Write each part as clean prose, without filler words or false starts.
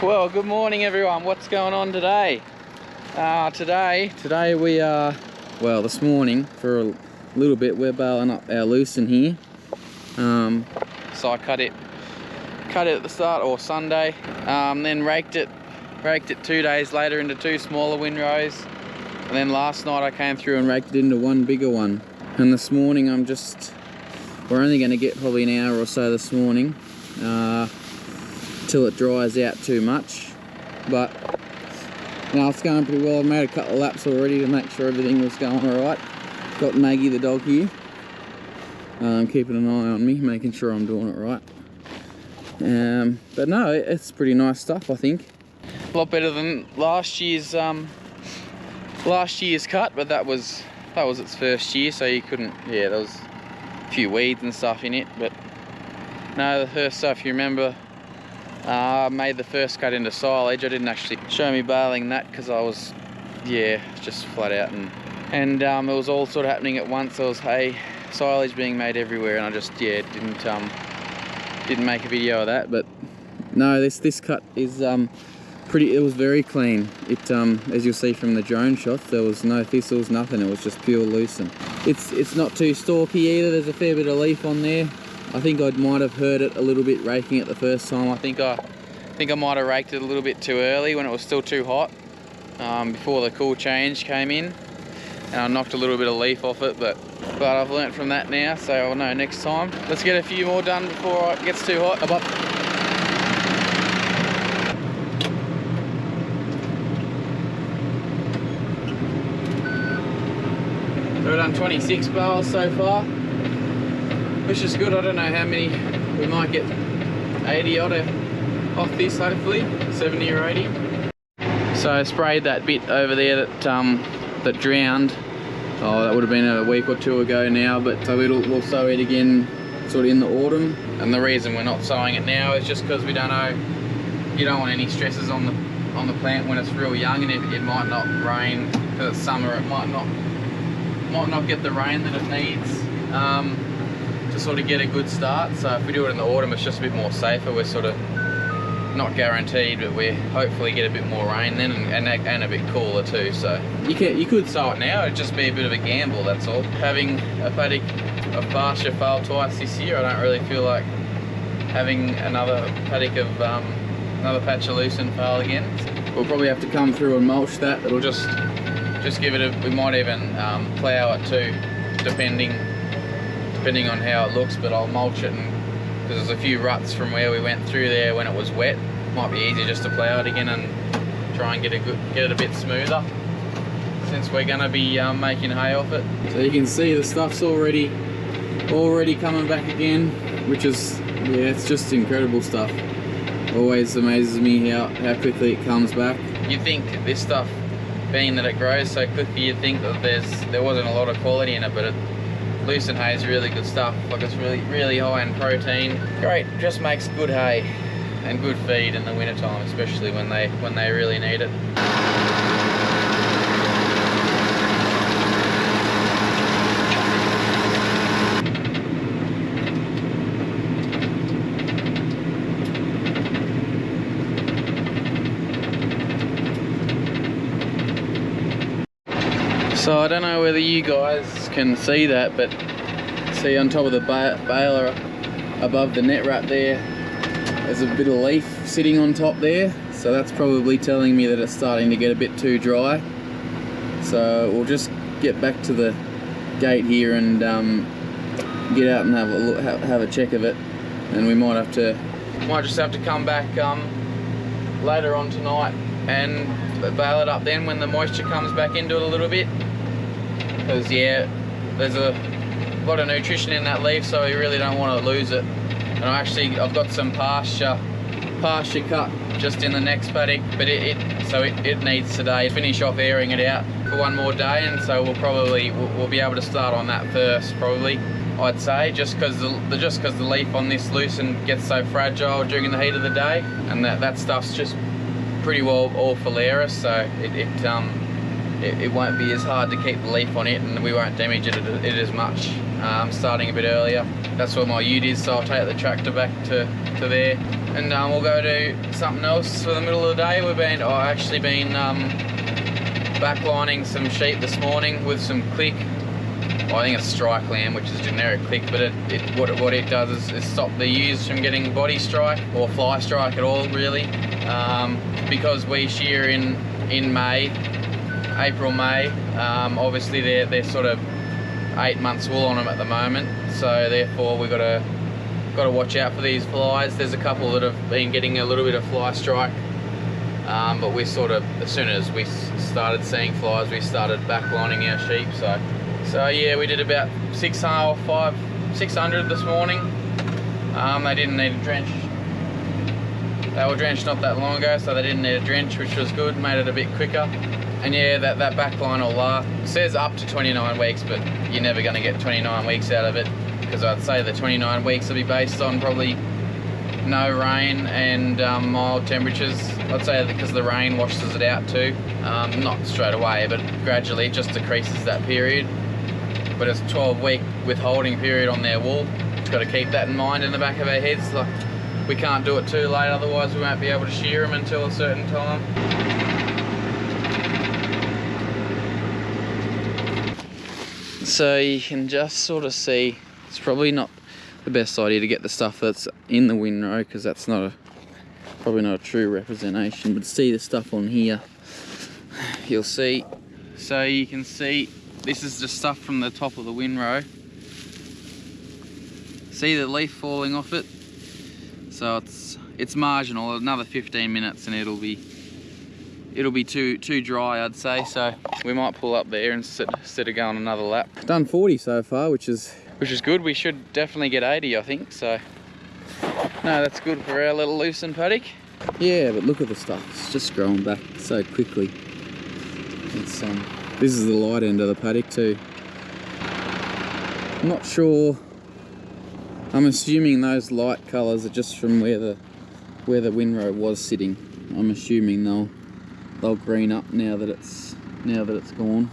Well, good morning everyone. What's going on today? Today we are, well, this morning for a little bit we're baling up our Lucerne here. So I cut it at the start, or Sunday, then raked it 2 days later into 2 smaller windrows, and then last night I came through and raked it into 1 bigger one. And this morning we're only going to get probably an hour or so this morning till it dries out too much, but now it's going pretty well. I've made a couple of laps already to make sure everything was going alright. Got Maggie the dog here, keeping an eye on me, making sure I'm doing it right. But no, it's pretty nice stuff, I think. A lot better than last year's cut, but that was its first year, so you couldn't, yeah, there was a few weeds and stuff in it, but no, the first stuff, you remember, I made the first cut into silage. I didn't actually show me baling that because I was, yeah, just flat out, and it was all sort of happening at once. There was silage being made everywhere, and I just, yeah, didn't make a video of that. But no, this cut is it was very clean. It as you'll see from the drone shots, there was no thistles, nothing. It was just pure Lucerne. It's not too stalky either. There's a fair bit of leaf on there. I think I might have heard it a little bit raking it the first time. I think I might have raked it a little bit too early when it was still too hot, before the cool change came in, and I knocked a little bit of leaf off it, but I've learnt from that now, so I'll know next time. Let's get a few more done before it gets too hot. We've done 26 bales so far, which is good. I don't know how many, we might get 80 odd off this, hopefully 70 or 80. So I sprayed that bit over there that drowned. Oh, that would have been a week or two ago now, but so we'll sow it again sort of in the autumn. And the reason we're not sowing it now is just because we don't know, you don't want any stresses on the plant when it's real young, and it might not rain because it's summer. It might not get the rain that it needs to sort of get a good start. So if we do it in the autumn, it's just a bit more safer. We're sort of not guaranteed, but we hopefully get a bit more rain then, and a bit cooler too. So you could sow it now. It'd just be a bit of a gamble, that's all. Having a paddock of Pasture fail twice this year, I don't really feel like having another paddock of another patch of Lucerne fail again. We'll probably have to come through and mulch that. It'll just give it a, we might even plough it too, depending on how it looks, but I'll mulch it, because there's a few ruts from where we went through there when it was wet. Might be easier just to plough it again and try and get it a bit smoother, since we're going to be making hay off it. So you can see the stuff's already coming back again, which is, yeah, it's just incredible stuff. Always amazes me how quickly it comes back. You'd think this stuff, being that it grows so quickly, you'd think that there wasn't a lot of quality in it, but Lucerne hay is really good stuff. Like, it's really high in protein. Great, just makes good hay and good feed in the winter time, especially when they really need it. So I don't know whether you guys can see that, but see on top of the baler above the net wrap there's a bit of leaf sitting on top there. So that's probably telling me that it's starting to get a bit too dry. So we'll just get back to the gate here and get out and have a look, have a check of it. And we might just have to come back later on tonight and bale it up then when the moisture comes back into it a little bit. Because, yeah, there's a lot of nutrition in that leaf, so you really don't want to lose it. And I've got some pasture cut just in the next paddock, but it needs today to finish off airing it out for one more day, and so we'll be able to start on that first, probably, I'd say, just because the leaf on this Lucerne gets so fragile during the heat of the day, and that stuff's just pretty well all filarious, so it won't be as hard to keep the leaf on it, and we won't damage it as much starting a bit earlier. That's what my ute is, so I'll take the tractor back to there and we'll go do something else for the middle of the day. I've actually been backlining some sheep this morning with some click. Well, I think it's strike lamb, which is generic click, but what it does is stop the ewes from getting body strike or fly strike at all, really. Because we shear in May, April, May. Obviously they're sort of 8 months wool on them at the moment, so therefore we've got to watch out for these flies. There's a couple that have been getting a little bit of fly strike, but we sort of, as soon as we started seeing flies, we started backlining our sheep. So yeah, we did about 600 this morning. They didn't need a drench. They were drenched not that long ago, so they didn't need a drench, which was good, made it a bit quicker. And yeah, that backline will last. It says up to 29 weeks, but you're never going to get 29 weeks out of it, because I'd say the 29 weeks will be based on probably no rain and mild temperatures. I'd say because the rain washes it out too. Not straight away, but gradually it just decreases that period. But it's a 12-week withholding period on their wool. Just got to keep that in mind in the back of our heads. Like, we can't do it too late, otherwise we won't be able to shear them until a certain time. So you can just sort of see, it's probably not the best idea to get the stuff that's in the windrow, because that's probably not a true representation, but see the stuff on here, you'll see. So you can see this is just stuff from the top of the windrow. See the leaf falling off it? So it's marginal. Another 15 minutes and it'll be too dry, I'd say. So we might pull up there instead of going another lap. Done 40 so far, which is good. We should definitely get 80, I think. So no, that's good for our little Lucerne paddock. Yeah, but look at the stuff. It's just growing back so quickly. It's this is the light end of the paddock too. I'm not sure. I'm assuming those light colours are just from where the windrow was sitting. I'm assuming they'll green up now that it's gone.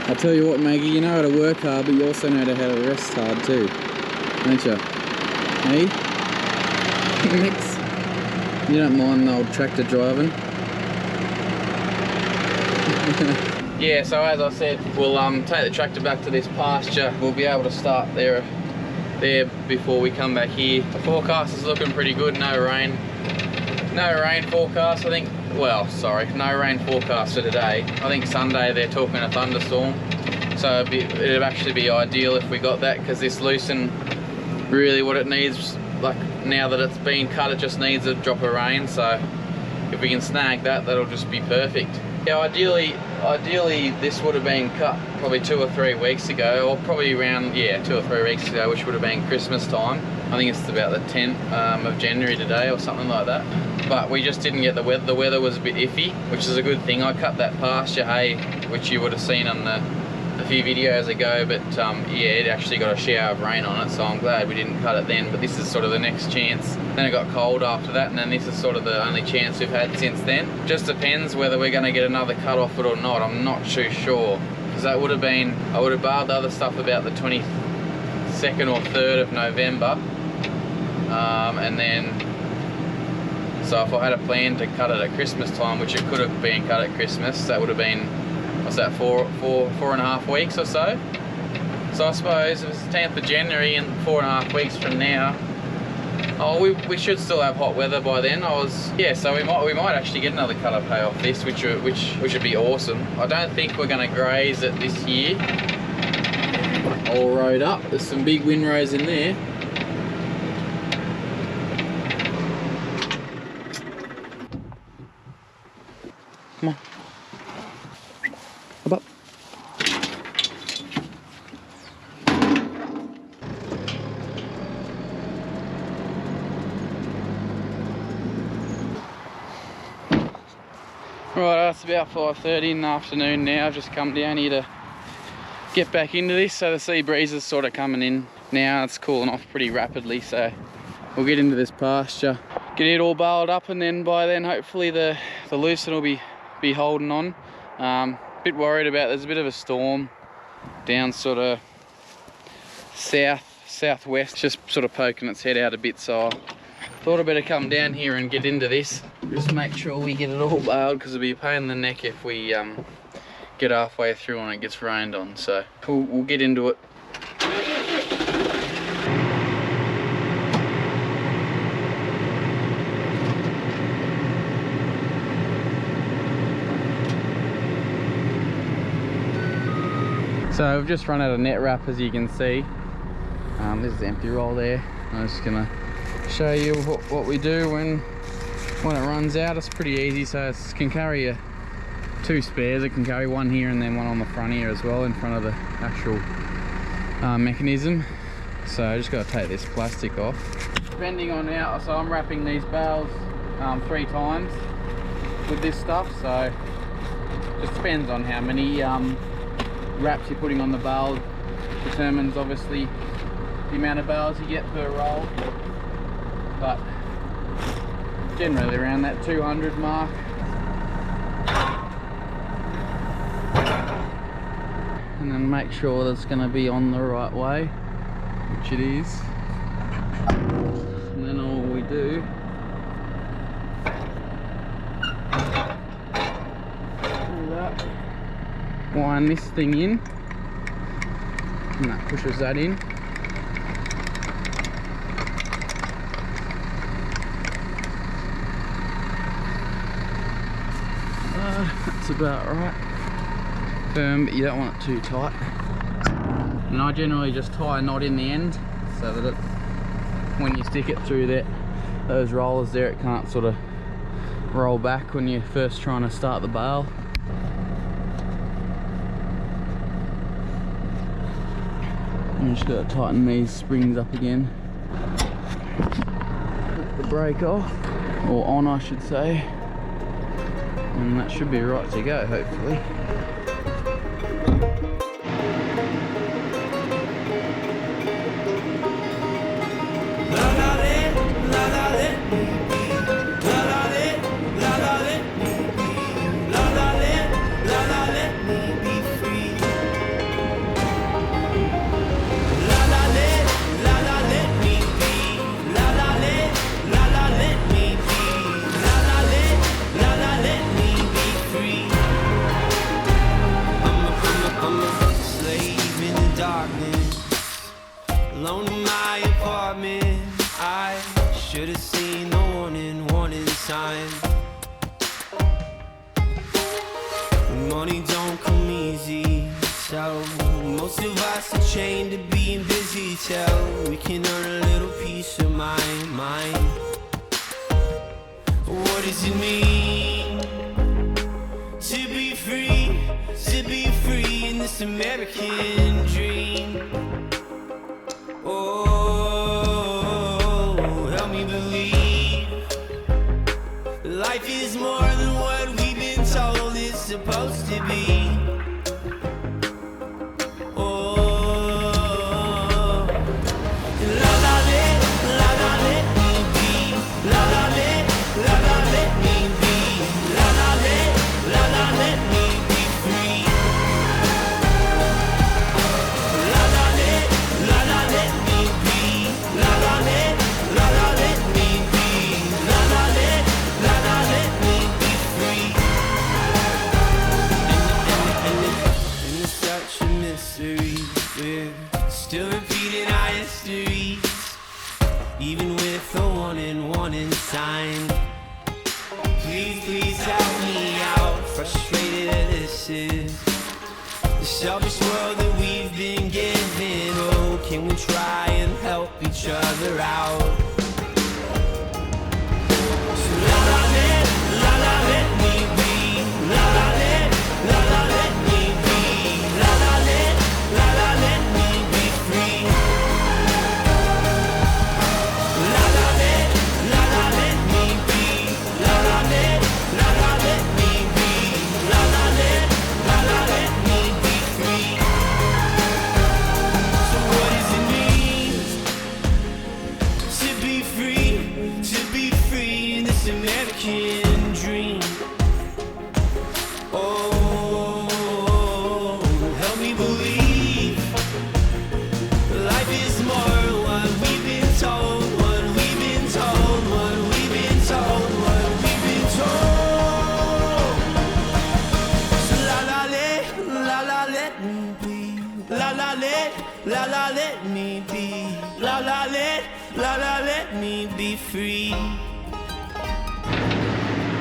I tell you what, Maggie, you know how to work hard, but you also know how to rest hard too, don't you? Hey, Mix, you don't mind the old tractor driving? Yeah, so as I said, we'll take the tractor back to this pasture. We'll be able to start there before we come back here. The forecast is looking pretty good. No rain forecast. I think, well, sorry, no rain forecast for today. I think Sunday they're talking a thunderstorm, so it'd actually be ideal if we got that, because this Lucerne, really what it needs, like now that it's been cut, it just needs a drop of rain. So if we can snag that, that'll just be perfect. Yeah, ideally this would have been cut probably 2 or 3 weeks ago, or probably around, yeah, 2 or 3 weeks ago, which would have been Christmas time. I think it's about the 10th of January today or something like that. But we just didn't get the weather. The weather was a bit iffy, which is a good thing. I cut that pasture hay, which you would have seen on a few videos ago, but yeah, it actually got a shower of rain on it, so I'm glad we didn't cut it then. But this is sort of the next chance. Then it got cold after that, and then this is sort of the only chance we've had since then. Just depends whether we're going to get another cut off it or not. I'm not too sure, because that would have been, I would have barred the other stuff about the 22nd or 3rd of November, and then, so if I had a plan to cut it at Christmas time, which it could have been cut at Christmas, that would have been, what's that, four and a half weeks or so. So I suppose it was the 10th of January, and 4.5 weeks from now, oh, we should still have hot weather by then. Yeah, so we might actually get another cut of hay off this, which would be awesome. I don't think we're going to graze it this year. All rode up. There's some big windrows in there. Come on. Up up. Right, it's about 5:30 in the afternoon now. I've just come down here to get back into this. So the sea breeze is sort of coming in now. It's cooling off pretty rapidly, so we'll get into this pasture, get it all baled up, and then by then hopefully the Lucerne will be holding on. Bit worried about, there's a bit of a storm down sort of southwest, just sort of poking its head out a bit, so thought I'd better come down here and get into this. Just make sure we get it all baled, because it'll be a pain in the neck if we get halfway through and it gets rained on. So we'll get into it. So we've just run out of net wrap, as you can see. This is the empty roll there. I'm just gonna show you what we do when it runs out. It's pretty easy. So it can carry two spares. It can carry one here and then one on the front here as well, in front of the actual mechanism. So I just got to take this plastic off. Depending on how, so I'm wrapping these bales 3 times with this stuff. So it just depends on how many wraps you're putting on the bale. Determines obviously the amount of bales you get per roll, but generally around that 200 mark. And then make sure that it's going to be on the right way, which it is. And then all we do wind this thing in, and that pushes that in. That's about right. Firm, but you don't want it too tight. And I generally just tie a knot in the end, so that when you stick it through those rollers there, it can't sort of roll back when you're first trying to start the bale. You just got to tighten these springs up again. Put the brake off, or on I should say, and that should be right to go, hopefully. Alone in my apartment, I should have seen the warning sign. Money don't come easy, so most of us are chained to being busy till we can earn a little piece of my mind. What does it mean to be free? To be free in this American dream. Oh, help me believe life is more than what we've been told it's supposed to be. Oh, la la let me be. La la let me be. La la let me be free. La la let me be. La la let me be. La la let me be free. La la let me be. La la let me be free.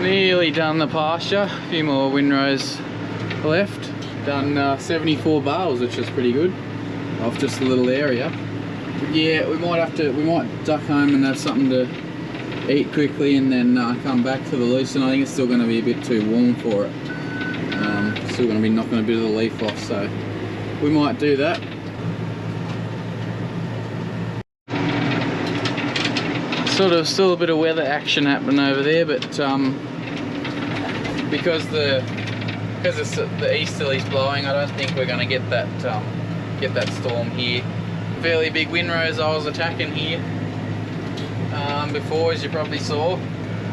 Nearly done the pasture. A few more windrows left. Done 74 bales, which is pretty good, off just a little area. But yeah, we might duck home and have something to eat quickly, and then come back to the Lucerne. I think it's still going to be a bit too warm for it. Still going to be knocking a bit of the leaf off, so we might do that. Sort of still a bit of weather action happening over there, but because the easterly's blowing, I don't think we're going to get that storm here. Fairly big windrows I was attacking here before, as you probably saw.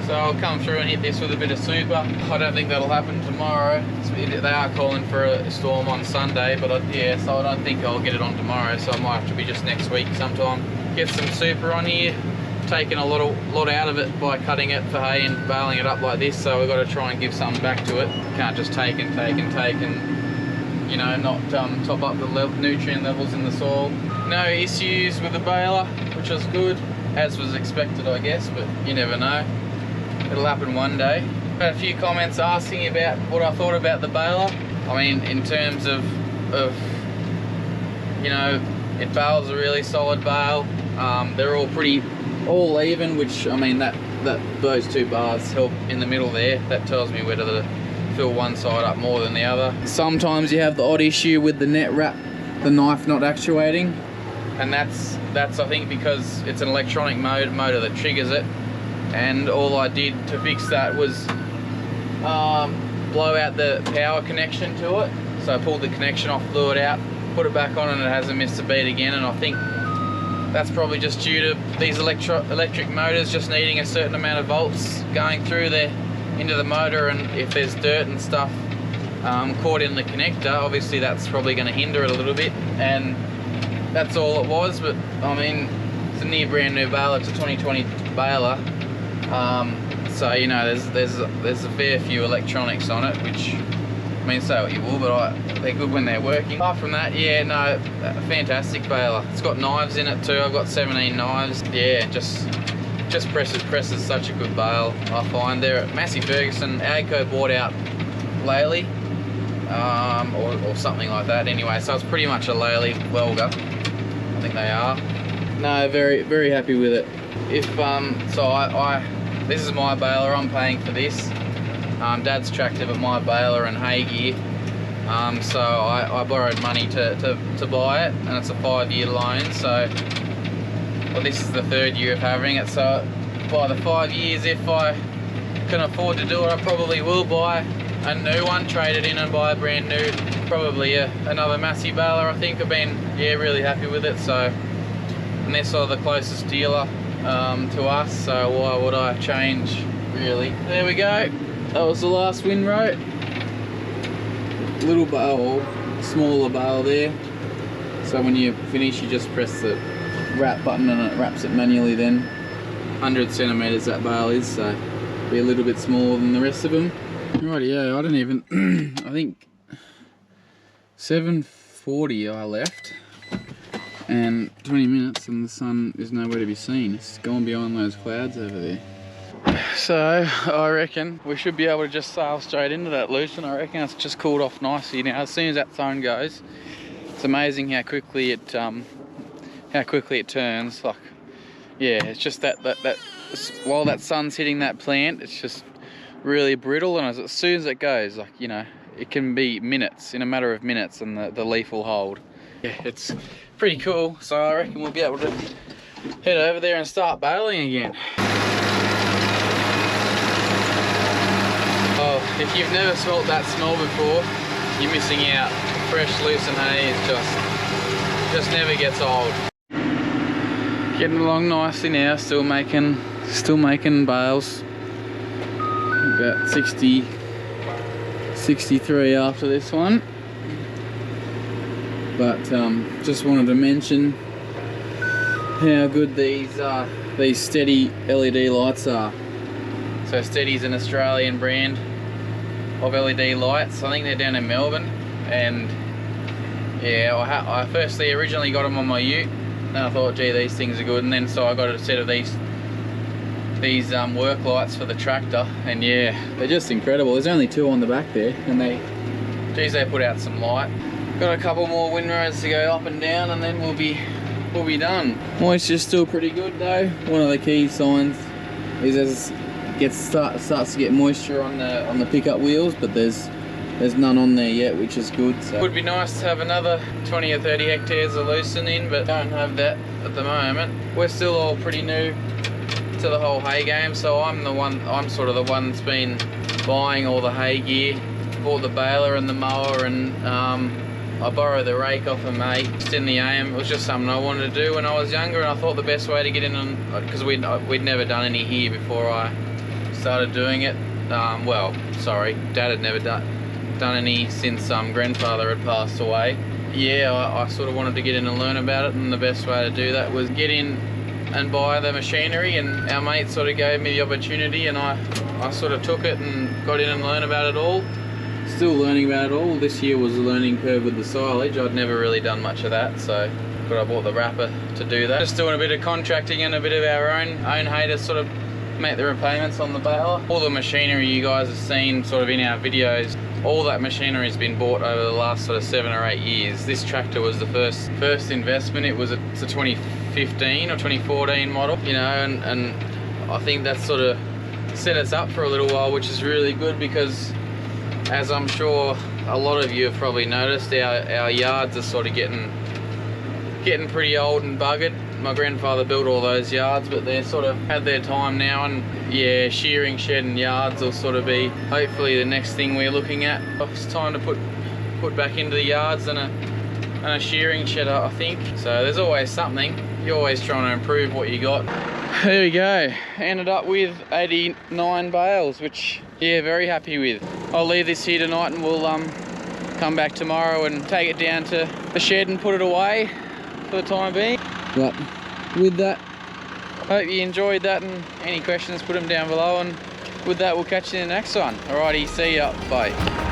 So I'll come through and hit this with a bit of super. I don't think that'll happen tomorrow. They are calling for a storm on Sunday, but so I don't think I'll get it on tomorrow. So it might have to be just next week sometime. Get some super on here. Taking a lot out of it by cutting it for hay and baling it up like this. So we've got to try and give something back to it. Can't just take and you know, not top up the nutrient levels in the soil. No issues with the baler, which was good, as was expected, I guess, but you never know. It'll happen one day. Had a few comments asking about what I thought about the baler. I mean, in terms of you know, it bales a really solid bale. They're all even, which, I mean, those two bars help in the middle there. That tells me whether to fill one side up more than the other. Sometimes you have the odd issue with the net wrap, the knife not actuating, and that's I think because it's an electronic motor that triggers it. And all I did to fix that was blow out the power connection to it. So I pulled the connection off, blew it out, put it back on, and it hasn't missed a beat again. And I think that's probably just due to these electric motors just needing a certain amount of volts going through there into the motor, and if there's dirt and stuff caught in the connector, obviously that's probably going to hinder it a little bit. And that's all it was. But I mean, it's a near brand new baler. It's a 2020 baler. So you know, there's a fair few electronics on it, which, I mean, say what you will, but they're good when they're working. Apart from that, yeah, no, fantastic baler. It's got knives in it too. I've got 17 knives. Yeah, just presses such a good bale, I find. They're at Massey Ferguson. Agco bought out Laley, or something like that anyway, so it's pretty much a Laley welder, I think they are. No, very, very happy with it. If so this is my baler, I'm paying for this. Dad's tracked it at my baler and hay gear. So I borrowed money to buy it, and it's a 5-year loan. So, well, this is the 3rd year of having it. So by the 5 years, if I can afford to do it, I probably will buy a new one, trade it in and buy a brand new, probably another Massey baler. I think I've been, yeah, really happy with it. So, and they're sort of the closest dealer to us, so why would I change, really? There we go. That was the last windrow. Little bale, smaller bale there. So when you finish, you just press the wrap button and it wraps it manually then. 100 centimeters that bale is, so be a little bit smaller than the rest of them. Rightio, I don't even, I think 7:40 I left. And 20 minutes and the sun is nowhere to be seen. It's gone behind those clouds over there. So I reckon we should be able to just sail straight into that Lucerne. I reckon it's just cooled off nicely now. As soon as that sun goes, it's amazing how quickly it turns. Like, yeah, it's just that while that sun's hitting that plant, it's just really brittle, and as soon as it goes, like, you know, it can be minutes, in a matter of minutes, and the leaf will hold. Yeah, it's pretty cool, so I reckon we'll be able to head over there and start baling again. Oh, if you've never smelt that smell before, you're missing out. Fresh Lucerne hay is just never gets old. Getting along nicely now, still making bales. About 63 after this one. But just wanted to mention how good these Steady LED lights are. So Steady's an Australian brand of LED lights. I think they're down in Melbourne, and Yeah, I firstly originally got them on my ute, and I thought, gee, these things are good, and then so I got a set of these work lights for the tractor, and yeah, they're just incredible. There's only 2 on the back there, and they put out some light. Got a couple more windrows to go up and down, and then we'll be done. Moisture's still pretty good though. One of the key signs is as it starts to get moisture on the pickup wheels, but there's none on there yet, which is good. So. Would be nice to have another 20 or 30 hectares of Lucerne in, but don't have that at the moment. We're still all pretty new to the whole hay game, so I'm sort of the one that's been buying all the hay gear. Bought the baler and the mower, and I borrowed the rake off a mate just in the AM. It was just something I wanted to do when I was younger, and I thought the best way to get in on, because we'd never done any here before I started doing it. Well, sorry, Dad had never done any since grandfather had passed away. Yeah, I sort of wanted to get in and learn about it, and the best way to do that was get in and buy the machinery, and our mate sort of gave me the opportunity, and I sort of took it and got in and learned about it all. Still learning about it all. This year was a learning curve with the silage. I'd never really done much of that, but I bought the wrapper to do that. Just doing a bit of contracting and a bit of our own hay to sort of make the repayments on the baler. All the machinery you guys have seen sort of in our videos, all that machinery has been bought over the last sort of 7 or 8 years. This tractor was the first investment. It's a 2015 or 2014 model, you know, and I think that sort of set us up for a little while, which is really good, because as I'm sure a lot of you have probably noticed, our yards are sort of getting pretty old and buggered. My grandfather built all those yards, but they're sort of had their time now, and yeah, shearing shed and yards will sort of be hopefully the next thing we're looking at. It's time to put back into the yards and a shearing shed, I think. So there's always something. You're always trying to improve what you got. There we go. Ended up with 89 bales, which, yeah, very happy with. I'll leave this here tonight, and we'll come back tomorrow and take it down to the shed and put it away for the time being. But with that, hope you enjoyed that, and any questions, put them down below, and with that, we'll catch you in the next one. Alrighty, see ya, bye.